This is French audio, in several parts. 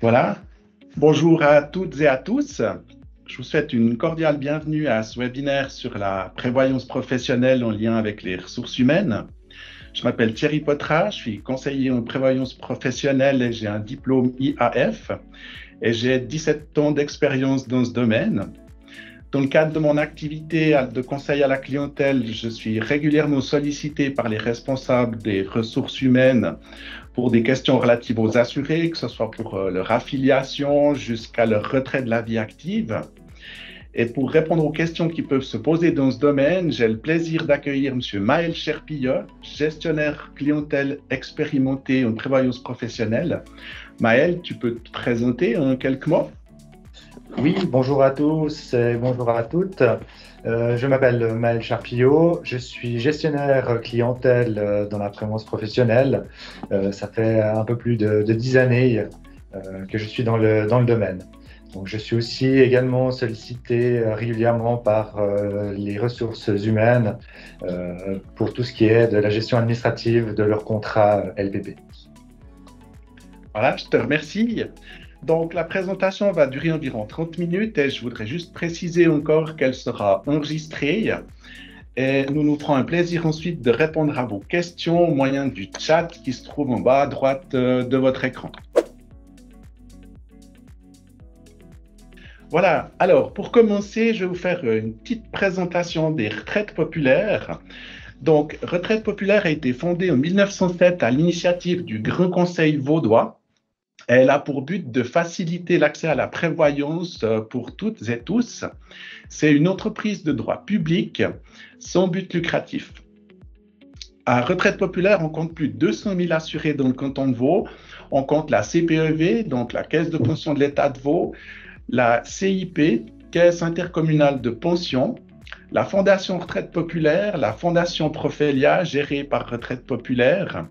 Voilà. Bonjour à toutes et à tous. Je vous souhaite une cordiale bienvenue à ce webinaire sur la prévoyance professionnelle en lien avec les ressources humaines. Je m'appelle Thierry Pottras, je suis conseiller en prévoyance professionnelle et j'ai un diplôme IAF et j'ai 17 ans d'expérience dans ce domaine. Dans le cadre de mon activité de conseil à la clientèle, je suis régulièrement sollicité par les responsables des ressources humaines pour des questions relatives aux assurés, que ce soit pour leur affiliation jusqu'à leur retrait de la vie active. Et pour répondre aux questions qui peuvent se poser dans ce domaine, j'ai le plaisir d'accueillir M. Maël Cherpillot, gestionnaire clientèle expérimenté en prévoyance professionnelle. Maël, tu peux te présenter en quelques mots? Oui, bonjour à tous et bonjour à toutes. Je m'appelle Maël Charpillot, je suis gestionnaire clientèle dans la prévoyance professionnelle. Ça fait un peu plus de 10 années que je suis dans le domaine. Donc, je suis aussi également sollicité régulièrement par les ressources humaines pour tout ce qui est de la gestion administrative de leurs contrats LPP. Voilà, je te remercie. Donc, la présentation va durer environ 30 minutes et je voudrais juste préciser encore qu'elle sera enregistrée. Et nous nous ferons un plaisir ensuite de répondre à vos questions au moyen du chat qui se trouve en bas à droite de votre écran. Voilà, alors pour commencer, je vais vous faire une petite présentation des retraites populaires. Donc, Retraite populaire a été fondée en 1907 à l'initiative du Grand Conseil vaudois. Elle a pour but de faciliter l'accès à la prévoyance pour toutes et tous. C'est une entreprise de droit public sans but lucratif. À Retraite populaire, on compte plus de 200 000 assurés dans le canton de Vaud. On compte la CPEV, donc la Caisse de pension de l'État de Vaud, la CIP, Caisse intercommunale de pension, la Fondation Retraite populaire, la Fondation Prophélia, gérée par Retraite populaire.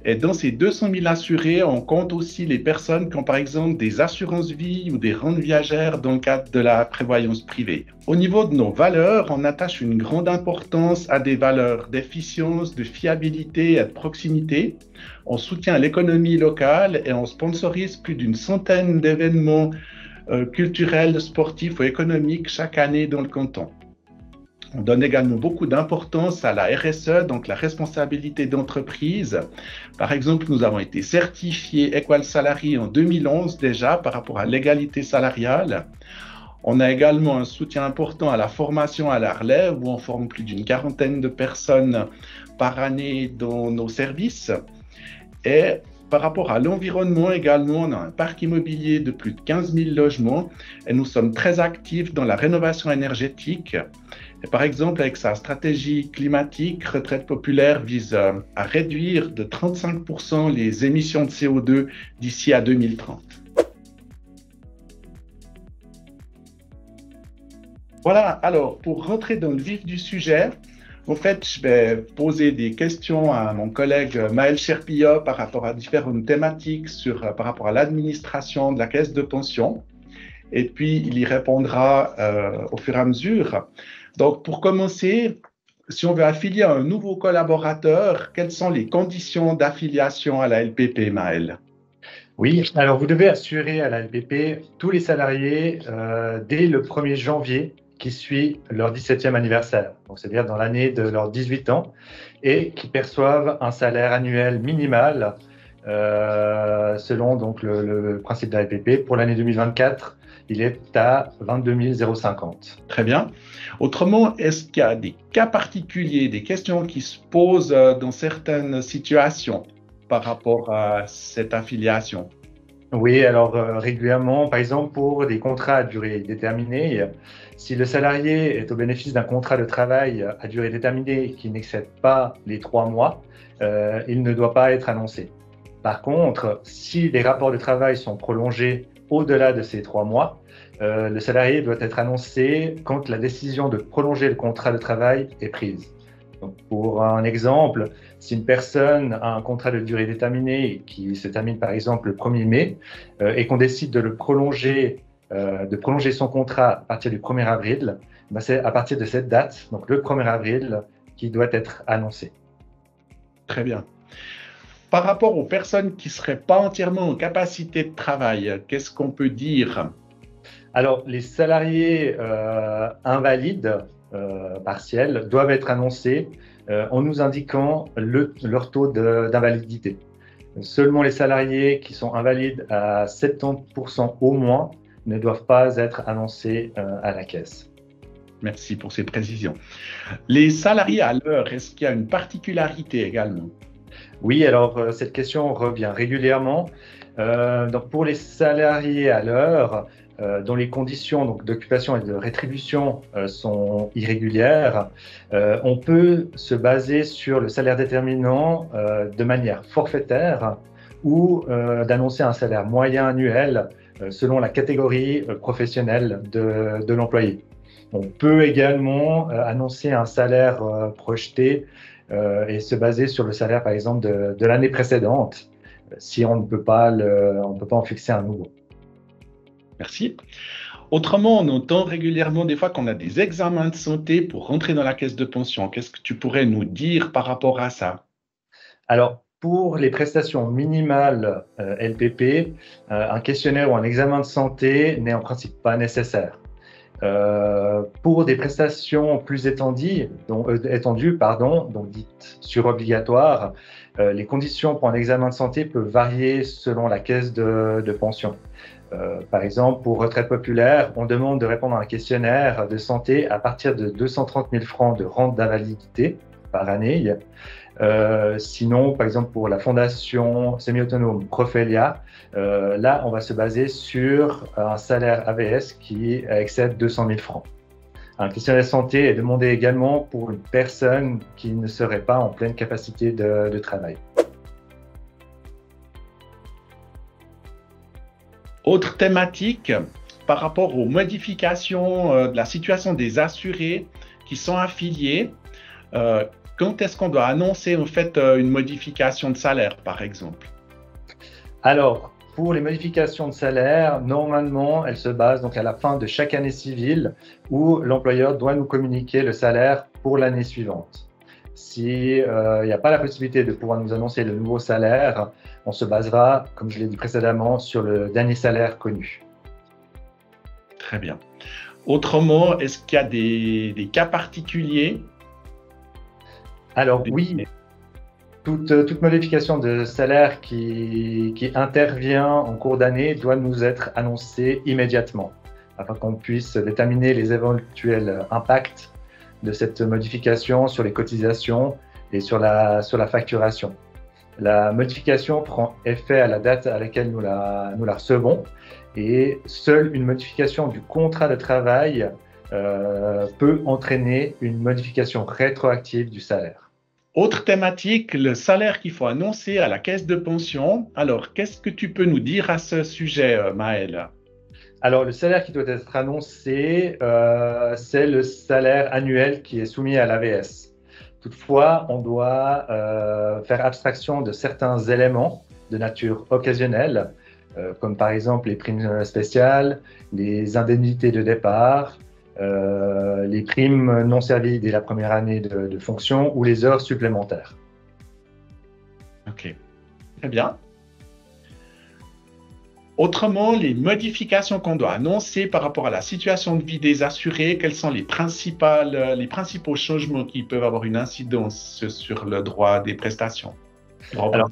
Et dans ces 200 000 assurés, on compte aussi les personnes qui ont par exemple des assurances vie ou des rentes viagères dans le cadre de la prévoyance privée. Au niveau de nos valeurs, on attache une grande importance à des valeurs d'efficience, de fiabilité et de proximité. On soutient l'économie locale et on sponsorise plus d'une centaine d'événements culturels, sportifs ou économiques chaque année dans le canton. On donne également beaucoup d'importance à la RSE, donc la responsabilité d'entreprise. Par exemple, nous avons été certifiés Equal Salary en 2011 déjà par rapport à l'égalité salariale. On a également un soutien important à la formation à la relève où on forme plus d'une quarantaine de personnes par année dans nos services. Et par rapport à l'environnement également, on a un parc immobilier de plus de 15 000 logements et nous sommes très actifs dans la rénovation énergétique. Et par exemple, avec sa stratégie climatique, Retraite populaire vise à réduire de 35% les émissions de CO2 d'ici à 2030. Voilà, alors pour rentrer dans le vif du sujet, en fait, je vais poser des questions à mon collègue Maël Cherpillot par rapport à différentes thématiques par rapport à l'administration de la caisse de pension. Et puis, il y répondra au fur et à mesure. Donc, pour commencer, si on veut affilier un nouveau collaborateur, quelles sont les conditions d'affiliation à la LPP, Maël? Oui, alors vous devez assurer à la LPP tous les salariés dès le 1er janvier qui suit leur 17e anniversaire, donc c'est-à-dire dans l'année de leurs 18 ans, et qui perçoivent un salaire annuel minimal selon donc, le principe de la LPP. Pour l'année 2024, il est à 22 050. Très bien. Autrement, est-ce qu'il y a des cas particuliers, des questions qui se posent dans certaines situations par rapport à cette affiliation? Oui, alors régulièrement, par exemple pour des contrats à durée déterminée, si le salarié est au bénéfice d'un contrat de travail à durée déterminée qui n'excède pas les 3 mois, il ne doit pas être annoncé. Par contre, si les rapports de travail sont prolongés au-delà de ces 3 mois, le salarié doit être annoncé quand la décision de prolonger le contrat de travail est prise. Donc, pour un exemple, si une personne a un contrat de durée déterminée qui se termine par exemple le 1er mai et qu'on décide de prolonger son contrat à partir du 1er avril, ben c'est à partir de cette date, donc le 1er avril, qui doit être annoncé. Très bien. Par rapport aux personnes qui ne seraient pas entièrement en capacité de travail, qu'est-ce qu'on peut dire? Alors, les salariés invalides partiels doivent être annoncés en nous indiquant leur taux d'invalidité. Seulement les salariés qui sont invalides à 70% au moins ne doivent pas être annoncés à la caisse. Merci pour ces précisions. Les salariés à l'heure, est-ce qu'il y a une particularité également? Oui, alors cette question revient régulièrement. Donc pour les salariés à l'heure, dont les conditions d'occupation et de rétribution sont irrégulières, on peut se baser sur le salaire déterminant de manière forfaitaire ou d'annoncer un salaire moyen annuel selon la catégorie professionnelle de l'employé. On peut également annoncer un salaire projeté et se baser sur le salaire, par exemple, de l'année précédente, si on ne peut pas en fixer un nouveau. Merci. Autrement, on entend régulièrement des fois qu'on a des examens de santé pour rentrer dans la caisse de pension. Qu'est-ce que tu pourrais nous dire par rapport à ça? Alors, pour les prestations minimales LPP, un questionnaire ou un examen de santé n'est en principe pas nécessaire. Pour des prestations plus étendues, donc dites surobligatoires, les conditions pour un examen de santé peuvent varier selon la caisse de pension. Par exemple, pour retraite populaire, on demande de répondre à un questionnaire de santé à partir de 230 000 francs de rente d'invalidité par année. Sinon, par exemple, pour la fondation semi-autonome Profelia, là, on va se baser sur un salaire AVS qui excède 200 000 francs. Un questionnaire de santé est demandé également pour une personne qui ne serait pas en pleine capacité de travail. Autre thématique, par rapport aux modifications de la situation des assurés qui sont affiliés, quand est-ce qu'on doit annoncer en fait une modification de salaire, par exemple? Alors, pour les modifications de salaire, normalement, elles se basent donc à la fin de chaque année civile où l'employeur doit nous communiquer le salaire pour l'année suivante. S'il n'y a pas la possibilité de pouvoir nous annoncer le nouveau salaire, on se basera, comme je l'ai dit précédemment, sur le dernier salaire connu. Très bien. Autrement, est-ce qu'il y a des cas particuliers? Alors oui, toute modification de salaire qui intervient en cours d'année doit nous être annoncée immédiatement afin qu'on puisse déterminer les éventuels impacts de cette modification sur les cotisations et sur la facturation. La modification prend effet à la date à laquelle nous la recevons et seule une modification du contrat de travail peut entraîner une modification rétroactive du salaire. Autre thématique, le salaire qu'il faut annoncer à la caisse de pension. Alors, qu'est-ce que tu peux nous dire à ce sujet, Maël? Alors, le salaire qui doit être annoncé, c'est le salaire annuel qui est soumis à l'AVS. Toutefois, on doit faire abstraction de certains éléments de nature occasionnelle, comme par exemple les primes spéciales, les indemnités de départ, les primes non servies dès la première année de fonction ou les heures supplémentaires. Ok, très bien. Autrement, les modifications qu'on doit annoncer par rapport à la situation de vie des assurés, quels sont les principaux changements qui peuvent avoir une incidence sur le droit des prestations? Alors,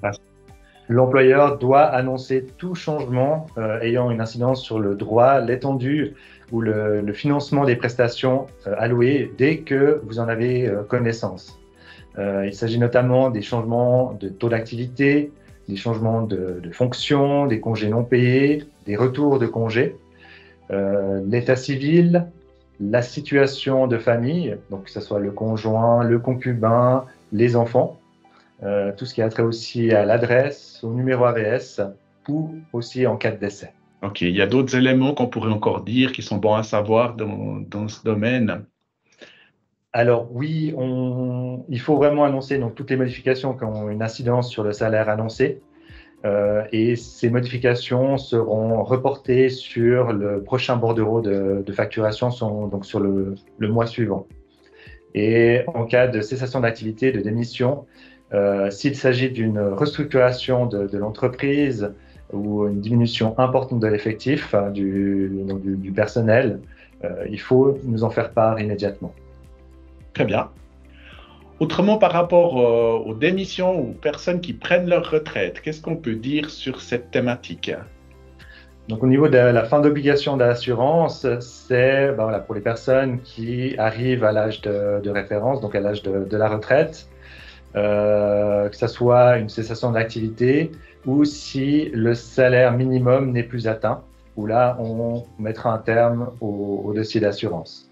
l'employeur doit annoncer tout changement ayant une incidence sur le droit, l'étendue ou le financement des prestations allouées dès que vous en avez connaissance. Il s'agit notamment des changements de taux d'activité, des changements de fonction, des congés non payés, des retours de congés, l'état civil, la situation de famille, donc que ce soit le conjoint, le concubin, les enfants, tout ce qui a trait aussi à l'adresse, au numéro AVS ou aussi en cas de décès. Ok, il y a d'autres éléments qu'on pourrait encore dire qui sont bons à savoir dans ce domaine. Alors oui, il faut vraiment annoncer donc, toutes les modifications qui ont une incidence sur le salaire annoncé et ces modifications seront reportées sur le prochain bordereau de facturation, donc sur le mois suivant. Et en cas de cessation d'activité, de démission, S'il s'agit d'une restructuration de l'entreprise ou une diminution importante de l'effectif, du personnel, il faut nous en faire part immédiatement. Très bien. Autrement, par rapport aux démissions ou aux personnes qui prennent leur retraite, qu'est-ce qu'on peut dire sur cette thématique? Donc, au niveau de la fin d'obligation d'assurance, c'est voilà, pour les personnes qui arrivent à l'âge de référence, donc à l'âge de la retraite, que ce soit une cessation d'activité ou si le salaire minimum n'est plus atteint, où là, on mettra un terme au dossier d'assurance.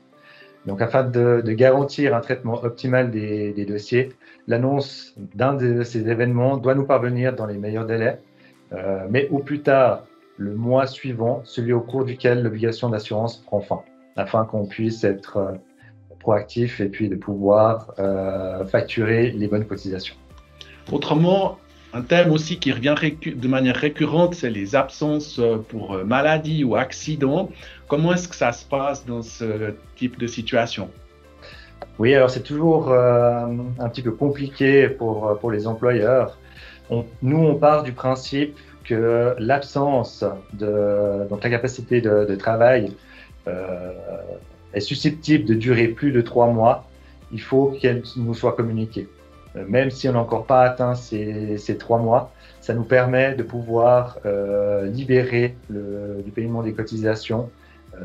Donc, afin de garantir un traitement optimal des dossiers, l'annonce d'un de ces événements doit nous parvenir dans les meilleurs délais, mais au plus tard, le mois suivant, celui au cours duquel l'obligation d'assurance prend fin, afin qu'on puisse être proactif et puis de pouvoir facturer les bonnes cotisations. Autrement, un thème aussi qui revient de manière récurrente, c'est les absences pour maladie ou accident. Comment est-ce que ça se passe dans ce type de situation? Oui, alors c'est toujours un petit peu compliqué pour les employeurs. Nous, on part du principe que l'absence donc l'incapacité de travail est susceptible de durer plus de 3 mois. Il faut qu'elle nous soit communiquée. Même si on n'a encore pas atteint ces 3 mois, ça nous permet de pouvoir libérer du paiement des cotisations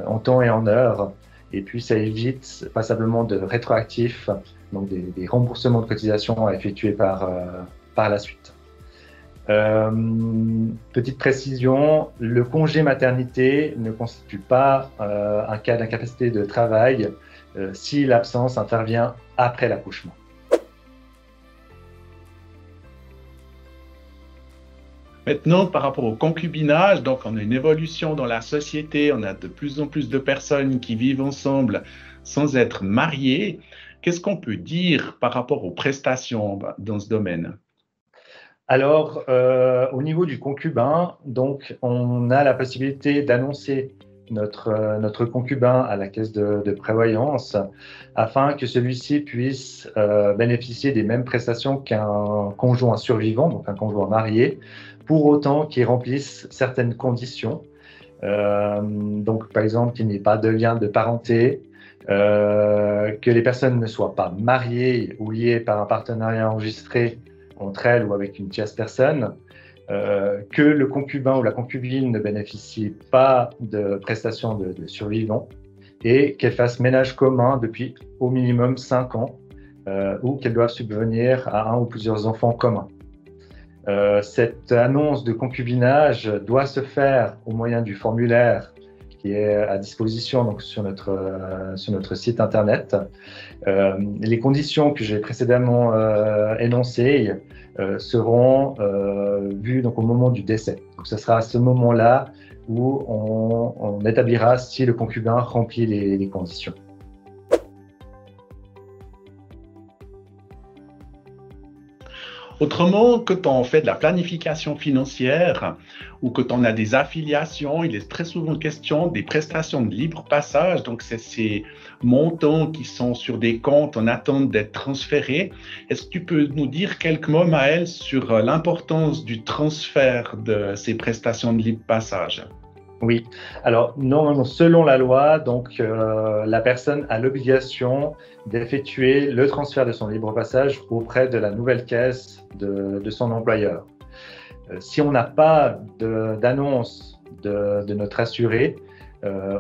en temps et en heure. Et puis, ça évite passablement de rétroactifs, donc des remboursements de cotisations à effectuer par la suite. Petite précision, le congé maternité ne constitue pas un cas d'incapacité de travail si l'absence intervient après l'accouchement. Maintenant, par rapport au concubinage, donc on a une évolution dans la société, on a de plus en plus de personnes qui vivent ensemble sans être mariées. Qu'est-ce qu'on peut dire par rapport aux prestations dans ce domaine? Alors, au niveau du concubin, donc, on a la possibilité d'annoncer notre concubin à la caisse de prévoyance afin que celui-ci puisse bénéficier des mêmes prestations qu'un conjoint survivant, donc un conjoint marié, pour autant qu'il remplisse certaines conditions. Donc, par exemple, qu'il n'y ait pas de lien de parenté, que les personnes ne soient pas mariées ou liées par un partenariat enregistré entre elles ou avec une tierce personne, que le concubin ou la concubine ne bénéficie pas de prestations de survivant et qu'elle fasse ménage commun depuis au minimum 5 ans ou qu'elle doive subvenir à un ou plusieurs enfants communs. Cette annonce de concubinage doit se faire au moyen du formulaire qui est à disposition donc, sur notre site internet. Les conditions que j'ai précédemment énoncées seront vues donc, au moment du décès. Donc, ce sera à ce moment-là où on établira si le concubin remplit les conditions. Autrement, quand on fait de la planification financière ou quand on a des affiliations, il est très souvent question des prestations de libre passage. Donc, c'est ces montants qui sont sur des comptes en attente d'être transférés. Est-ce que tu peux nous dire quelques mots, Maël, sur l'importance du transfert de ces prestations de libre passage? Oui, alors normalement, selon la loi, donc la personne a l'obligation d'effectuer le transfert de son libre passage auprès de la nouvelle caisse de son employeur. Si on n'a pas d'annonce de notre assuré,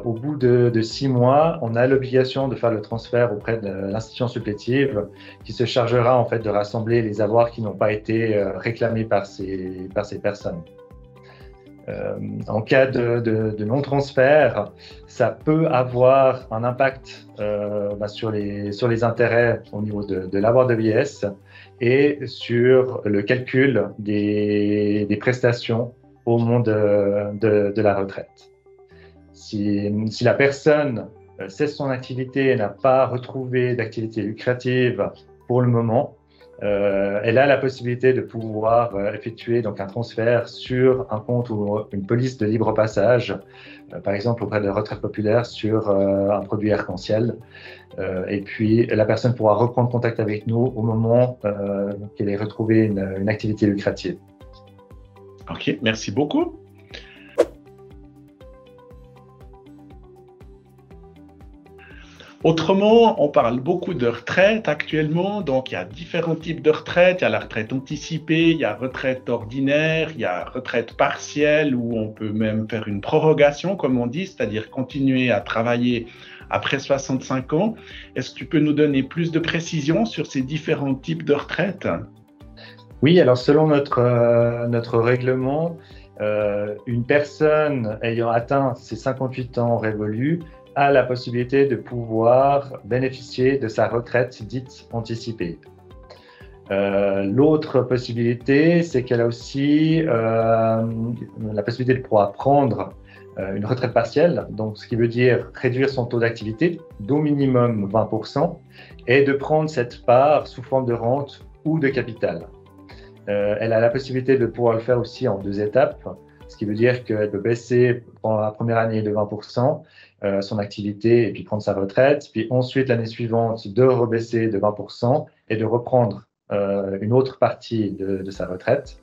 au bout de 6 mois, on a l'obligation de faire le transfert auprès de l'institution supplétive qui se chargera en fait de rassembler les avoirs qui n'ont pas été réclamés par ces personnes. En cas de non-transfert, ça peut avoir un impact sur les intérêts au niveau de l'avoir de vieillesse et sur le calcul des prestations au moment de la retraite. Si la personne cesse son activité et n'a pas retrouvé d'activité lucrative pour le moment, elle a la possibilité de pouvoir effectuer donc un transfert sur un compte ou une police de libre passage, par exemple auprès de la retraite populaire sur un produit arc-en-ciel. Et puis la personne pourra reprendre contact avec nous au moment qu'elle ait retrouvé une activité lucrative. Ok, merci beaucoup. Autrement, on parle beaucoup de retraite actuellement, donc il y a différents types de retraite. Il y a la retraite anticipée, il y a retraite ordinaire, il y a retraite partielle où on peut même faire une prorogation, comme on dit, c'est-à-dire continuer à travailler après 65 ans. Est-ce que tu peux nous donner plus de précisions sur ces différents types de retraite? Oui, alors selon notre règlement, une personne ayant atteint ses 58 ans révolus a la possibilité de pouvoir bénéficier de sa retraite dite anticipée. L'autre possibilité, c'est qu'elle a aussi la possibilité de pouvoir prendre une retraite partielle, donc ce qui veut dire réduire son taux d'activité d'au minimum 20% et de prendre cette part sous forme de rente ou de capital. Elle a la possibilité de pouvoir le faire aussi en 2 étapes, ce qui veut dire qu'elle peut baisser pendant la première année de 20% son activité et puis prendre sa retraite, puis ensuite l'année suivante de rebaisser de 20% et de reprendre une autre partie de sa retraite.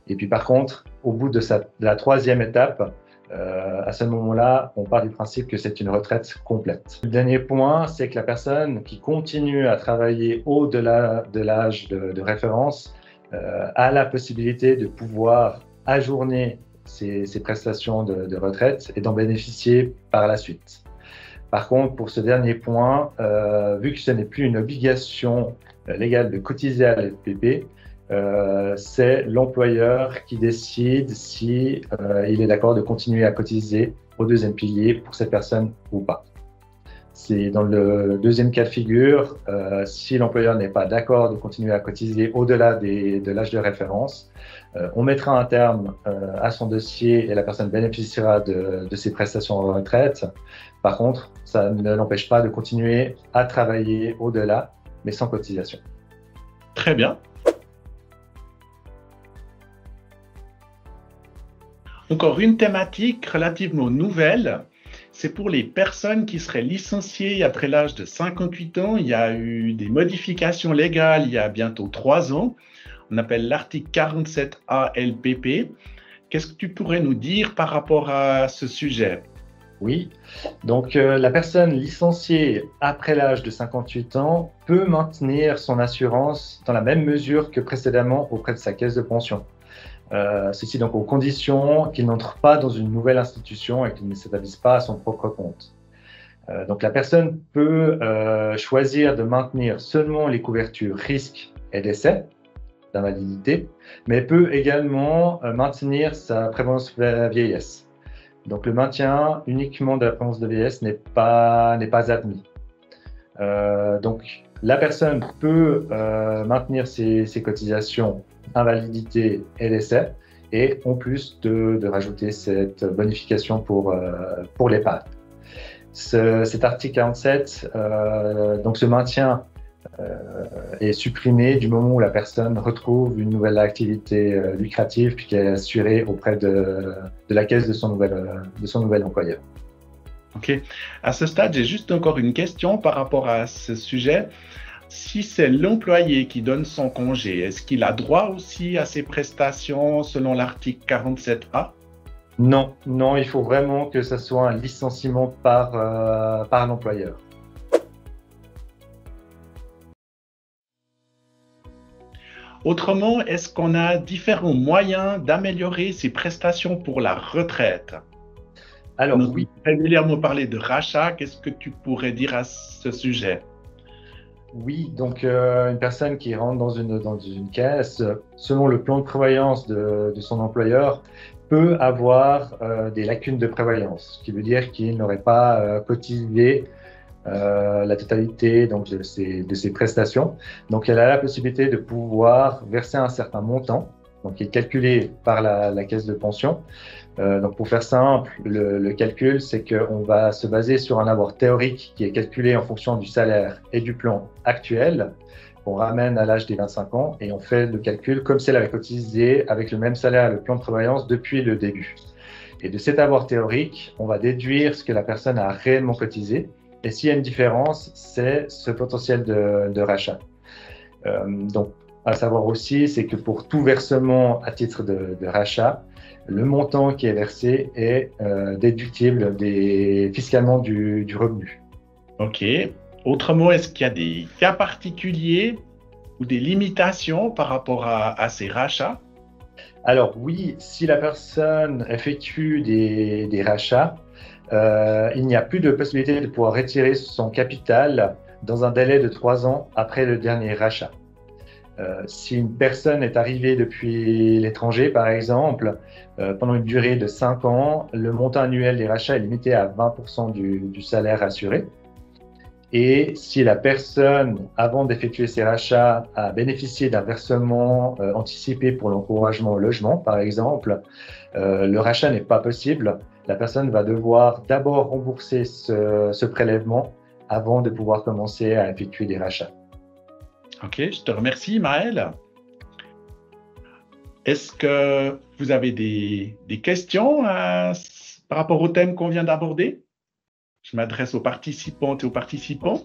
Et puis par contre, au bout de la 3e étape, à ce moment-là, on part du principe que c'est une retraite complète. Le dernier point, c'est que la personne qui continue à travailler au-delà de l'âge de référence a la possibilité de pouvoir ajourner ses prestations de retraite et d'en bénéficier par la suite. Par contre, pour ce dernier point, vu que ce n'est plus une obligation légale de cotiser à l'FPP, c'est l'employeur qui décide si il est d'accord de continuer à cotiser au 2e pilier pour cette personne ou pas. C'est dans le 2e cas de figure, si l'employeur n'est pas d'accord de continuer à cotiser au-delà de l'âge de référence, on mettra un terme à son dossier et la personne bénéficiera de ses prestations de retraite. Par contre, ça ne l'empêche pas de continuer à travailler au-delà, mais sans cotisation. Très bien. Encore une thématique relativement nouvelle, c'est pour les personnes qui seraient licenciées après l'âge de 58 ans. Il y a eu des modifications légales il y a bientôt 3 ans. On appelle l'article 47A LPP. Qu'est-ce que tu pourrais nous dire par rapport à ce sujet? Oui, donc la personne licenciée après l'âge de 58 ans peut maintenir son assurance dans la même mesure que précédemment auprès de sa caisse de pension. Ceci donc aux conditions qu'il n'entre pas dans une nouvelle institution et qu'il ne s'établisse pas à son propre compte. Donc la personne peut choisir de maintenir seulement les couvertures risques et décès d'invalidité, mais peut également maintenir sa prévoyance vieillesse. Donc le maintien uniquement de la prévoyance de vieillesse n'est pas admis. Donc la personne peut maintenir ses cotisations invalidité et décès et en plus de rajouter cette bonification pour l'épargne. Cet article 47 donc se maintient est supprimé du moment où la personne retrouve une nouvelle activité lucrative puis qu'elle est assurée auprès de la caisse de son nouvel employeur. Ok. À ce stade, j'ai juste encore une question par rapport à ce sujet. Si c'est l'employé qui donne son congé, est-ce qu'il a droit aussi à ses prestations selon l'article 47A? Non, il faut vraiment que ce soit un licenciement par l'employeur. Autrement, est-ce qu'on a différents moyens d'améliorer ses prestations pour la retraite? Alors Nous oui. régulièrement parlé de rachat. Qu'est-ce que tu pourrais dire à ce sujet? Oui, donc une personne qui rentre dans une caisse, selon le plan de prévoyance de son employeur, peut avoir des lacunes de prévoyance, ce qui veut dire qu'il n'aurait pas cotisé la totalité donc, de ses prestations. Donc, elle a la possibilité de pouvoir verser un certain montant, donc qui est calculé par la caisse de pension. Donc, pour faire simple, le calcul, c'est qu'on va se baser sur un avoir théorique qui est calculé en fonction du salaire et du plan actuel, on ramène à l'âge des 25 ans et on fait le calcul comme si elle avait cotisé avec le même salaire et le plan de prévoyance depuis le début. Et de cet avoir théorique, on va déduire ce que la personne a réellement cotisé. Et s'il y a une différence, c'est ce potentiel de rachat. Donc, à savoir aussi, c'est que pour tout versement à titre de rachat, le montant qui est versé est déductible fiscalement du revenu. OK. Autrement, est-ce qu'il y a des cas particuliers ou des limitations par rapport à ces rachats? Alors oui, si la personne effectue des rachats, il n'y a plus de possibilité de pouvoir retirer son capital dans un délai de 3 ans après le dernier rachat. Si une personne est arrivée depuis l'étranger, par exemple, pendant une durée de 5 ans, le montant annuel des rachats est limité à 20% du salaire assuré. Et si la personne, avant d'effectuer ses rachats, a bénéficié d'un versement anticipé pour l'encouragement au logement, par exemple, le rachat n'est pas possible. La personne va devoir d'abord rembourser ce prélèvement avant de pouvoir commencer à effectuer des rachats. OK, je te remercie, Maël. Est-ce que vous avez des questions par rapport au thème qu'on vient d'aborder? Je m'adresse aux participantes et aux participants.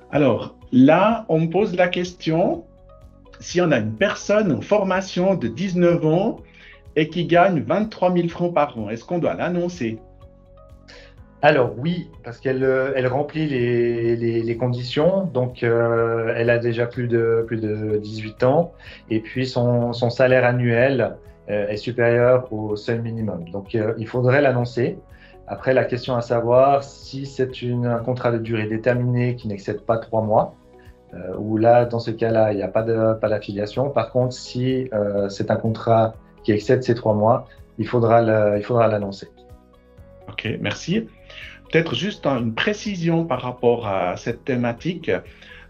Alors, là, on me pose la question, si on a une personne en formation de 19 ans et qui gagne 23 000 francs par an, est-ce qu'on doit l'annoncer? Alors oui, parce qu'elle remplit les conditions, donc elle a déjà plus de 18 ans, et puis son salaire annuel est supérieur au seuil minimum. Donc il faudrait l'annoncer. Après, la question à savoir si c'est un contrat de durée déterminée qui n'excède pas 3 mois, où là, dans ce cas-là, il n'y a pas d'affiliation. Par contre, si c'est un contrat qui excède ces 3 mois, il faudra l'annoncer. OK, merci. Peut-être juste une précision par rapport à cette thématique.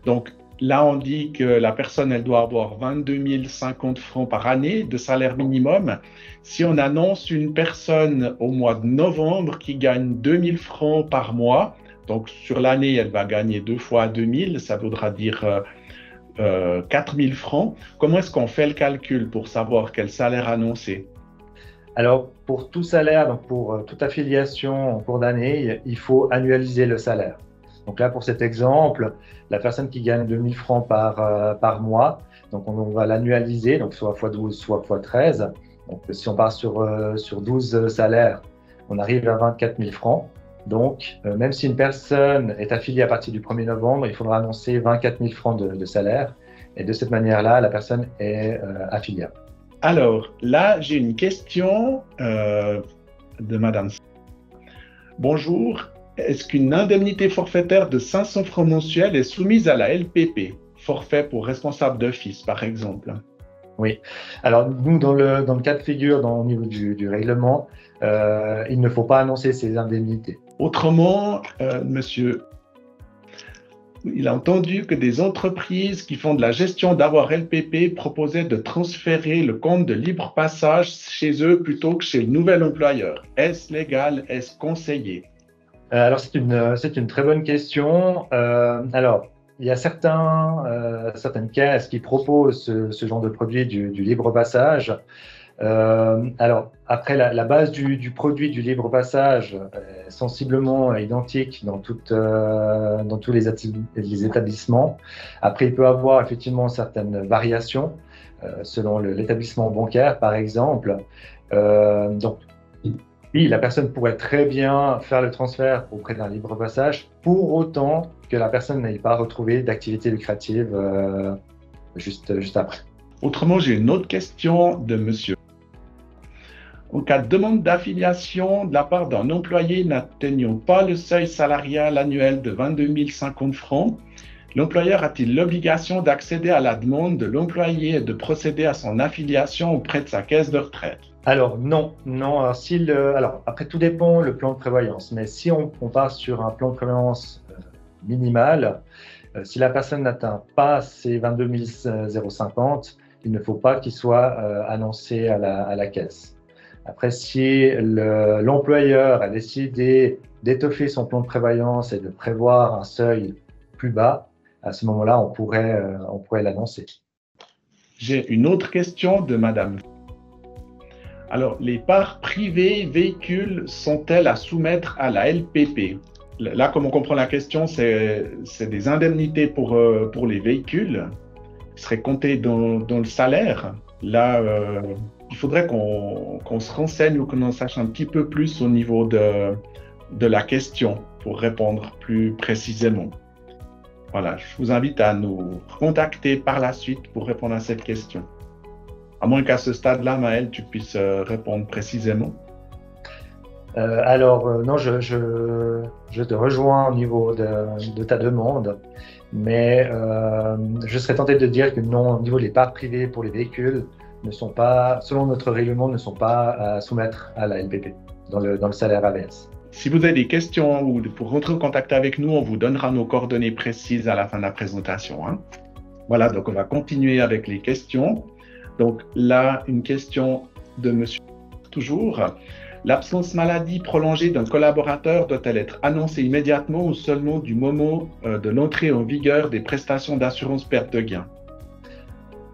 Donc là, on dit que la personne, elle doit avoir 22 050 francs par année de salaire minimum. Si on annonce une personne au mois de novembre qui gagne 2 000 francs par mois, donc sur l'année, elle va gagner 2 fois 2 000, ça voudra dire 4 000 francs. Comment est-ce qu'on fait le calcul pour savoir quel salaire annoncer? Alors, pour tout salaire, donc pour toute affiliation en cours d'année, il faut annualiser le salaire. Donc là, pour cet exemple, la personne qui gagne 2 000 francs par mois, donc on va l'annualiser, donc soit x 12, soit x 13. Donc si on part sur 12 salaires, on arrive à 24 000 francs. Donc, même si une personne est affiliée à partir du 1er novembre, il faudra annoncer 24 000 francs de salaire. Et de cette manière-là, la personne est affiliable. Alors, là, j'ai une question de Madame. Bonjour, est-ce qu'une indemnité forfaitaire de 500 francs mensuels est soumise à la LPP, forfait pour responsable d'office, par exemple? Oui. Alors, nous, dans le cas de figure, au niveau du règlement, il ne faut pas annoncer ces indemnités. Autrement, monsieur, il a entendu que des entreprises qui font de la gestion d'avoirs LPP proposaient de transférer le compte de libre passage chez eux plutôt que chez le nouvel employeur. Est-ce légal? Est-ce conseillé? Alors, c'est une très bonne question. Alors, il y a certaines caisses qui proposent ce genre de produit du libre passage. Alors, après, la base du produit du libre passage est sensiblement identique dans tous les établissements. Après, il peut avoir effectivement certaines variations selon l'établissement bancaire, par exemple. Donc, oui, la personne pourrait très bien faire le transfert auprès d'un libre passage, pour autant que la personne n'ait pas retrouvé d'activité lucrative juste après. Autrement, j'ai une autre question de monsieur. En cas de demande d'affiliation de la part d'un employé n'atteignant pas le seuil salarial annuel de 22 050 francs, l'employeur a-t-il l'obligation d'accéder à la demande de l'employé et de procéder à son affiliation auprès de sa caisse de retraite? Alors non. Alors, après, tout dépend le plan de prévoyance, mais si on part sur un plan de prévoyance minimal, si la personne n'atteint pas ces 22 050, il ne faut pas qu'il soit annoncé à la caisse. Après, si l'employeur a décidé d'étoffer son plan de prévoyance et de prévoir un seuil plus bas, à ce moment-là, on pourrait l'annoncer. J'ai une autre question de Madame. Alors, les parts privées véhicules sont-elles à soumettre à la LPP? Là, comme on comprend la question, c'est des indemnités pour les véhicules qui seraient comptées dans le salaire. Là, il faudrait qu'on se renseigne ou qu'on en sache un petit peu plus au niveau de la question pour répondre plus précisément. Voilà, je vous invite à nous contacter par la suite pour répondre à cette question. À moins qu'à ce stade-là, Maël, tu puisses répondre précisément. Non, je te rejoins au niveau de ta demande, mais je serais tenté de dire que non, au niveau des parts privées pour les véhicules, ne sont pas, selon notre règlement, ne sont pas à soumettre à la LPP dans le salaire AVS. Si vous avez des questions ou pour rentrer en contact avec nous, on vous donnera nos coordonnées précises à la fin de la présentation, hein. Voilà, donc on va continuer avec les questions. Donc là, une question de monsieur toujours. L'absence maladie prolongée d'un collaborateur doit-elle être annoncée immédiatement ou seulement du moment de l'entrée en vigueur des prestations d'assurance perte de gain?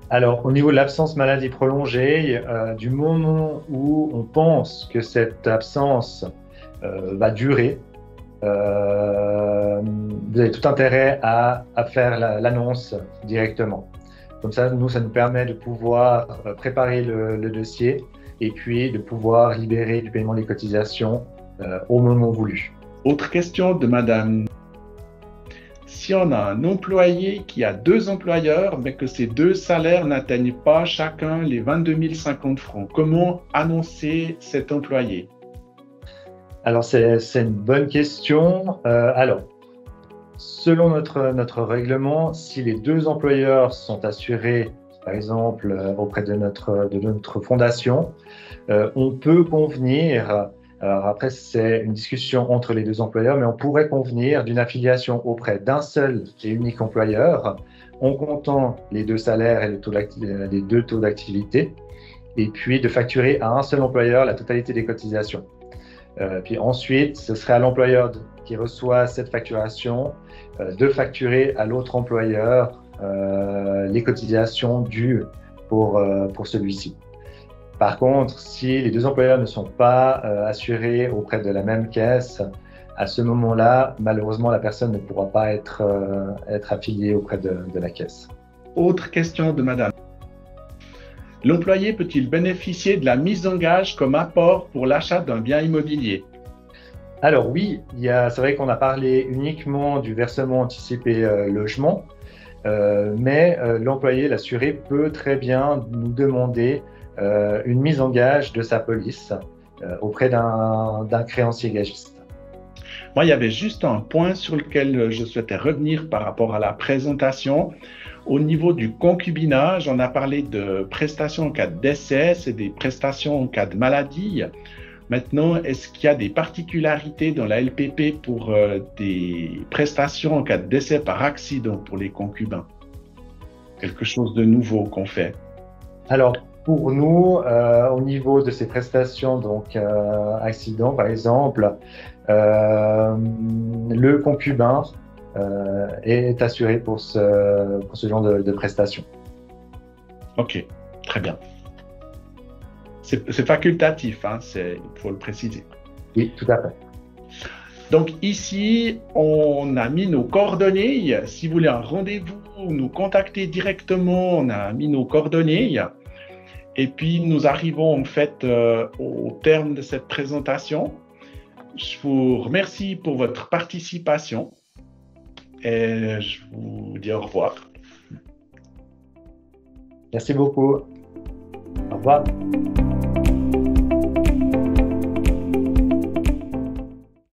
Alors, au niveau de l'absence maladie prolongée, du moment où on pense que cette absence va durer, vous avez tout intérêt à faire l'annonce directement. Comme ça, ça nous permet de pouvoir préparer le dossier et puis de pouvoir libérer du paiement des cotisations au moment voulu. Autre question de Madame. Si on a un employé qui a 2 employeurs, mais que ces 2 salaires n'atteignent pas chacun les 22 050 francs, comment annoncer cet employé? Alors, c'est une bonne question. Selon notre règlement, si les 2 employeurs sont assurés, par exemple, auprès de notre fondation, on peut convenir, alors après c'est une discussion entre les 2 employeurs, mais on pourrait convenir d'une affiliation auprès d'un seul et unique employeur, en comptant les 2 salaires et les 2 taux d'activité, et puis de facturer à un seul employeur la totalité des cotisations. Puis ensuite, ce serait à l'employeur qui reçoit cette facturation de facturer à l'autre employeur les cotisations dues pour celui-ci. Par contre, si les 2 employeurs ne sont pas assurés auprès de la même caisse, à ce moment-là, malheureusement, la personne ne pourra pas être affiliée auprès de la caisse. Autre question de Madame. L'employé peut-il bénéficier de la mise en gage comme apport pour l'achat d'un bien immobilier? Alors oui, c'est vrai qu'on a parlé uniquement du versement anticipé logement, mais l'employé, l'assuré, peut très bien nous demander une mise en gage de sa police auprès d'un créancier gagiste. Moi, il y avait juste un point sur lequel je souhaitais revenir par rapport à la présentation. Au niveau du concubinage, on a parlé de prestations en cas de décès, c'est des prestations en cas de maladie. Maintenant, est-ce qu'il y a des particularités dans la LPP pour des prestations en cas de décès par accident pour les concubins? Quelque chose de nouveau qu'on fait? Alors, pour nous, au niveau de ces prestations, donc accident par exemple, le concubin est assuré pour ce genre de prestations. Ok, très bien. C'est facultatif, hein, il faut le préciser. Oui, tout à fait. Donc ici, on a mis nos coordonnées. Si vous voulez un rendez-vous, nous contacter directement, on a mis nos coordonnées. Et puis, nous arrivons en fait au terme de cette présentation. Je vous remercie pour votre participation et je vous dis au revoir. Merci beaucoup. Au revoir.